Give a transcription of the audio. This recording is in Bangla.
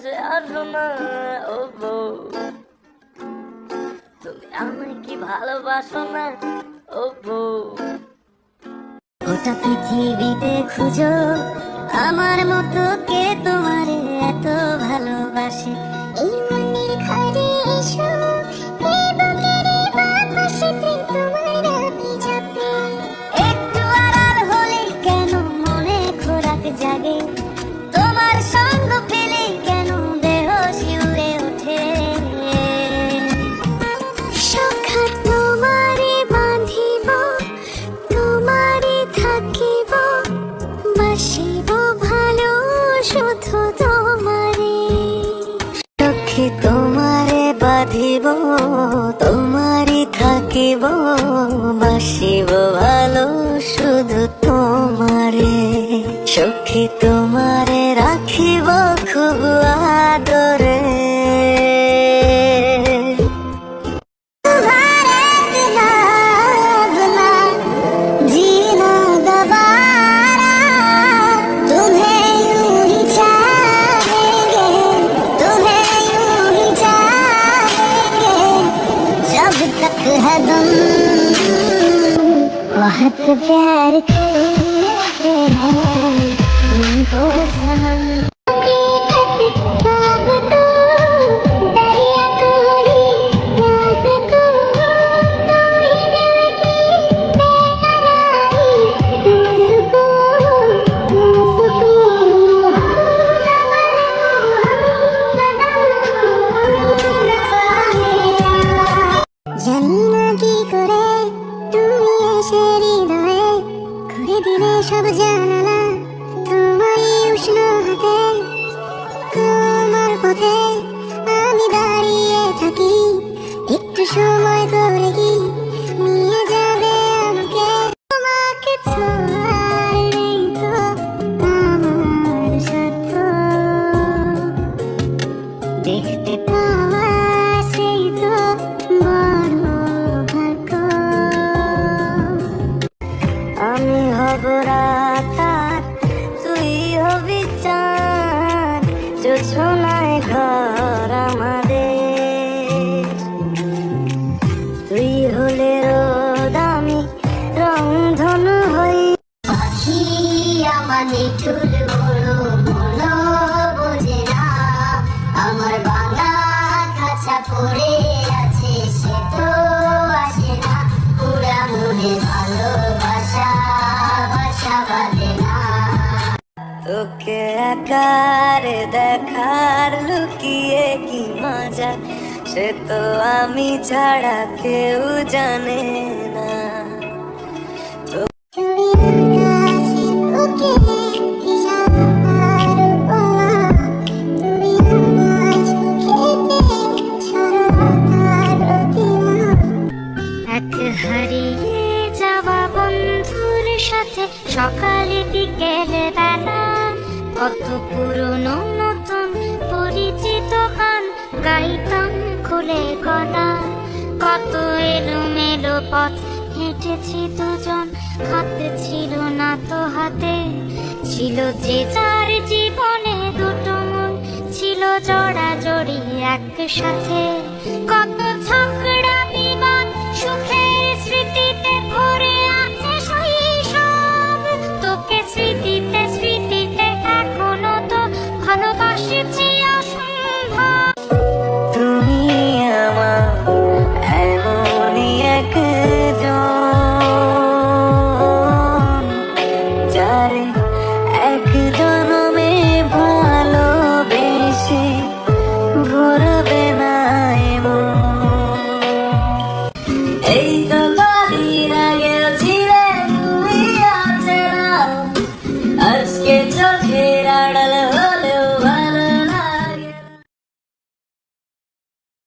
কাছে আসো না ও বউ, তুমি আমায় কি ভালোবাসো না ও বউ। গোটা পৃথিবীতে খুঁজো আমার মতো কে তোমার এত ভালোবাসে। এই মনের ঘরে এসো, এই বুকের বাতাসেতে তোমার আমি যাবে। একটু আড়াল হলে কেন মনে খোরাক জাগে, তোমার সঙ্গ পেলে কেন দেহ শিউরে ওঠে। সখা তোমারে বাঁধিব, তোমারে থাকিব, বাসিব ভালো শুধু তোমারে। সখী তোমারে বাঁধিব, তোমারে থাকিব, বাসিব ভালো শুধু তোমারে। সখী তোমারে রাখিব খুব আদরে। है दम बहुत प्यार करते हैं उनको हम। সব জানালা তোমারই উষ্ণ হাতে, তোমার পথে আমি দাঁড়িয়ে থাকি। একটু সময় করে কি নিয়ে যাবে আমাকে, তোমাকে ছোঁয়ার নেই তো আমার সাধ্য। দেখতে পাওয়া সেই তো বড় ভাগ্য। আমি হব রাত, তুই হবি চাঁদ, জোছনায় ঘর আমাদের। তুই হলে রোদ, আমি রংধনু হই। পাখি আমার নিঠুর বড় মন বোঝে না, আমার বাংলা খাঁচা পড়ে আছে সে তো আসে না। পুরা মনে ভালোবাসা বাসা বাঁধে না। তোকে আকার দেখার লুকিয়ে কি মজা, সে তো আমি ছাড়া কেউ জানে না। এক হারিয়ে যাওয়া বন্ধুর সাথে সকালে বিকেলে বেলা, কত পুরনো নতুন পরিচিত গান গাইতাম খুলে গলা। কত এলোমেলো পথ হেঁটেছি দুজন, হাতে ছিল না তো হাতে। ছিল যে যার জীবনে দুটো মন, ছিল জড়াজড়ি একসাথে। কত ঝগড়া বিবাদ সুখের স্মৃতিতে ভরে আছে শৈশব, তোকে স্মৃতিতে